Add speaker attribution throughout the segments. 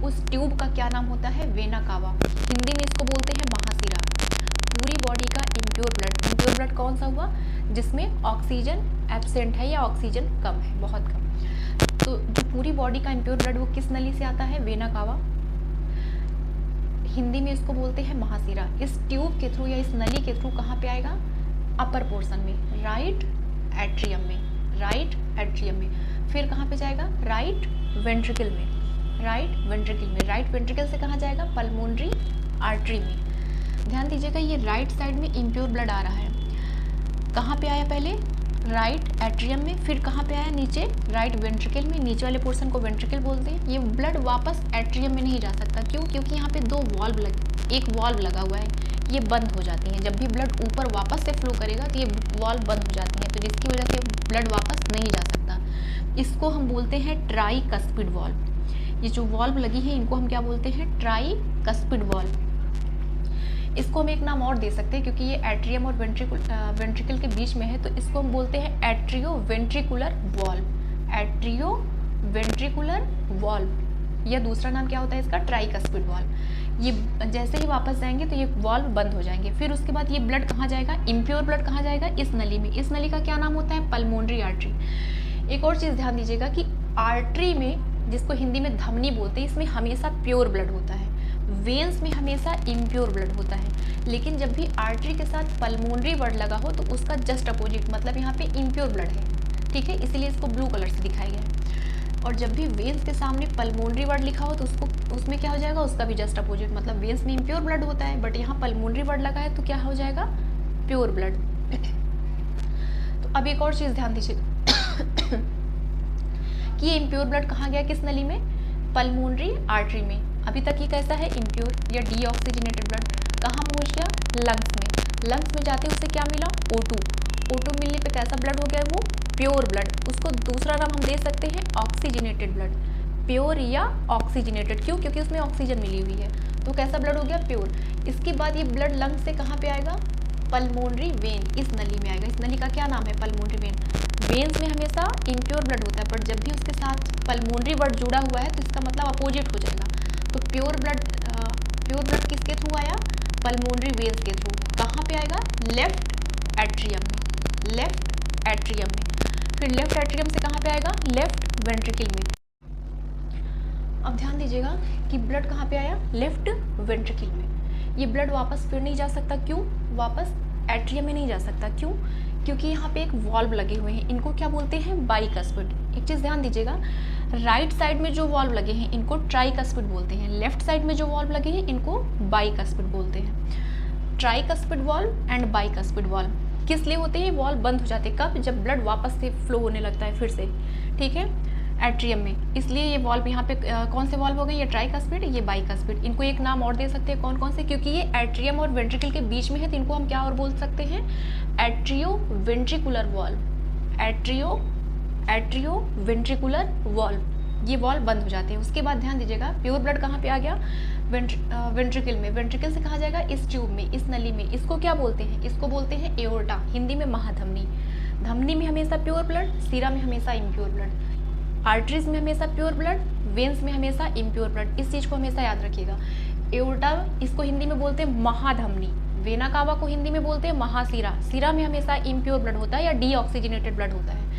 Speaker 1: उस ट्यूब का क्या नाम होता है? Vena cava. हिंदी में इसको बोलते हैं महाशिरा। पूरी बॉडी का इम्प्योर ब्लड कौन सा हुआ? जिसमें ऑक्सीजन एब्सेंट है या ऑक्सीजन कम है, बहुत कम। तो जो पूरी बॉडी का इम्प्योर ब्लड वो किस नली से आता है? Vena cava. हिंदी में इसको बोलते हैं महाशिरा। इस ट्यूब के थ्रू या इस नली के थ्रू कहाँ पे आएगा? अपर पोर्शन में, राइट एट्रियम में, राइट एट्रियम में। फिर कहाँ पे जाएगा? राइट वेंट्रिकल में, राइट वेंट्रिकल में। राइट वेंट्रिकल से कहाँ जाएगा? पल्मोनरी आर्टरी में। ध्यान दीजिएगा, ये राइट साइड में इम्प्योर ब्लड आ रहा है। कहाँ पे आया? पहले राइट एट्रियम में, फिर कहाँ पे आया? नीचे राइट वेंट्रिकल में। नीचे वाले पोर्शन को वेंट्रिकल बोलते हैं। ये ब्लड वापस एट्रियम में नहीं जा सकता। क्यों? क्योंकि यहाँ पे एक वाल्व लगा हुआ है, ये बंद हो जाती हैं। जब भी ब्लड ऊपर वापस से फ्लो करेगा तो ये वाल्व बंद हो जाती हैं, तो जिसकी वजह से ब्लड वापस नहीं जा सकता। इसको हम बोलते हैं ट्राइकस्पिड वाल्व। ये जो वाल्व लगी है इनको हम क्या बोलते हैं? Tricuspid valve. इसको हम एक नाम और दे सकते हैं क्योंकि ये एट्रियम और वेंट्रिकल के बीच में है, तो इसको हम बोलते हैं atrio ventricular valve. Atrio ventricular valve, या दूसरा नाम क्या होता है इसका? Tricuspid valve. ये जैसे ही वापस जाएंगे तो ये वाल्व बंद हो जाएंगे। फिर उसके बाद ये ब्लड कहाँ जाएगा? इम्प्योर ब्लड कहाँ जाएगा? इस नली में। इस नली का क्या नाम होता है? Pulmonary artery. एक और चीज़ ध्यान दीजिएगा कि आर्टरी में, जिसको हिंदी में धमनी बोलते हैं, इसमें हमेशा प्योर ब्लड होता है। वेन्स में हमेशा इम्प्योर ब्लड होता है। लेकिन जब भी आर्टरी के साथ पल्मोनरी वर्ड लगा हो तो उसका जस्ट अपोजिट, मतलब यहाँ पे इम्प्योर ब्लड है, ठीक है, इसीलिए इसको ब्लू कलर से दिखाया गया है। और जब भी वेन्स के सामने पल्मोनरी वर्ड लिखा हो तो उसमें क्या हो जाएगा? उसका भी जस्ट अपोजिट, मतलब वेन्स में इम्प्योर ब्लड होता है बट यहाँ पल्मोनरी वर्ड लगा है तो क्या हो जाएगा? Pure blood. तो अब एक और चीज़ ध्यान दीजिए कि ये इम्प्योर ब्लड कहाँ गया? किस नली में? पल्मोनरी आर्टरी में। अभी तक ये कैसा है? इम्प्योर या डीऑक्सीजनेटेड ब्लड। कहाँ पहुँच गया? लंग्स में। लंग्स में जाते उसे क्या मिला? O2। O2 मिलने पे कैसा ब्लड हो गया? वो प्योर ब्लड। उसको दूसरा नाम हम दे सकते हैं ऑक्सीजनेटेड ब्लड। प्योर या ऑक्सीजनेटेड, क्यों? क्योंकि उसमें ऑक्सीजन मिली हुई है, तो कैसा ब्लड हो गया? प्योर। इसके बाद ये ब्लड लंग्स से कहाँ पे आएगा? पल्मोनरी वेन, इस नली में आएगा। इस नली का क्या नाम है? Pulmonary vein. वेन्स में हमेशा इम्प्योर ब्लड होता है, बट जब भी उसके साथ पल्मोनरी वर्ड जुड़ा हुआ है तो इसका मतलब अपोजिट हो जाएगा। तो प्योर ब्लड किसके थ्रू आया? पल्मोनरी वेन्स के थ्रू। कहाँ पे आएगा? लेफ्ट एट्रियम में, लेफ्ट एट्रियम में। फिर लेफ्ट एट्रियम से कहाँ पे आएगा? लेफ्ट वेंट्रिकल में। अब ध्यान दीजिएगा कि ब्लड कहाँ पे आया? लेफ्ट वेंट्रिकल में। ये ब्लड वापस फिर नहीं जा सकता। क्यों? वापस एट्रियम में नहीं जा सकता। क्यों? क्योंकि यहाँ पे एक वाल्व लगे हुए हैं, इनको क्या बोलते हैं? बाइकस्पिड। एक चीज़ ध्यान दीजिएगा, राइट साइड में जो वाल्व लगे हैं इनको ट्राइकस्पिड बोलते हैं, लेफ्ट साइड में जो वाल्व लगे हैं इनको बाइकस्पिड बोलते हैं। Tricuspid valve and bicuspid valve किस लिए होते हैं? वाल्व बंद हो जाते हैं कब? जब ब्लड वापस से फ्लो होने लगता है फिर से, ठीक है, एट्रियम में। इसलिए ये वाल्व यहाँ पे कौन से वाल्व हो गए? ये ट्राइकस्पिड, ये बाइकस्पिड। इनको एक नाम और दे सकते हैं, कौन कौन से? क्योंकि ये एट्रियम और वेंट्रिकल के बीच में है तो इनको हम क्या और बोल सकते हैं? Atrio ventricular valve. Atrio ventricular valve. ये वाल्व बंद हो जाते हैं। उसके बाद ध्यान दीजिएगा, प्योर ब्लड कहाँ पे आ गया? वेंट्रिकल में। वेंट्रिकल से कहाँ जाएगा? इस ट्यूब में, इस नली में। इसको क्या बोलते हैं? इसको बोलते हैं एओर्टा, हिंदी में महाधमनी। धमनी में हमेशा प्योर ब्लड, सिरा में हमेशा इम्प्योर ब्लड, आर्टरीज में हमेशा प्योर ब्लड, वेन्स में हमेशा इम्प्योर ब्लड। इस चीज़ को हमेशा याद रखिएगा। एओर्टा, इसको हिंदी में बोलते हैं महाधमनी। वेना कावा को हिंदी में बोलते हैं महाशिरा। सिरा में हमेशा इम्प्योर ब्लड होता है या डीऑक्सीजनेटेड ब्लड होता है।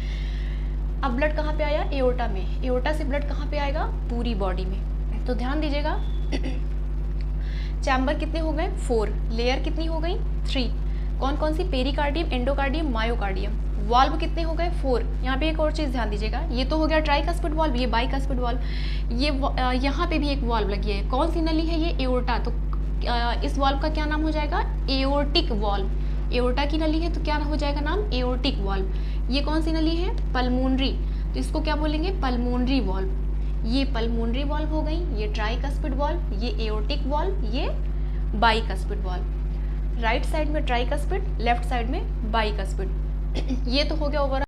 Speaker 1: अब ब्लड कहाँ पे आया? एओर्टा में। एओर्टा से ब्लड कहाँ पे आएगा? पूरी बॉडी में। तो ध्यान दीजिएगा, चैम्बर कितने हो गए? 4। लेयर कितनी हो गई? 3। कौन कौन सी? Pericardium, endocardium, myocardium. वाल्व कितने हो गए? 4। यहाँ पे एक और चीज़ ध्यान दीजिएगा, ये तो हो गया ट्राइकस्पिड वाल्व, ये बाइकस्पिड वाल्व। ये यहाँ पे भी एक वाल्व लगी है, कौन सी नली है? ये एओर्टा। तो इस वाल्व का क्या नाम हो जाएगा? Aortic valve. एओर्टा की नली है तो क्या हो जाएगा नाम? Aortic valve. ये कौन सी नली है? पल्मोनरी, तो इसको क्या बोलेंगे? Pulmonary valve. ये पल्मोनरी वाल्व हो गई, ये ट्राइकस्पिड वाल्व, ये एओर्टिक वाल्व, ये बाइकस्पिड वाल्व। राइट साइड में ट्राइकस्पिड, लेफ्ट साइड में बाइकस्पिड। ये तो हो गया ओवरऑल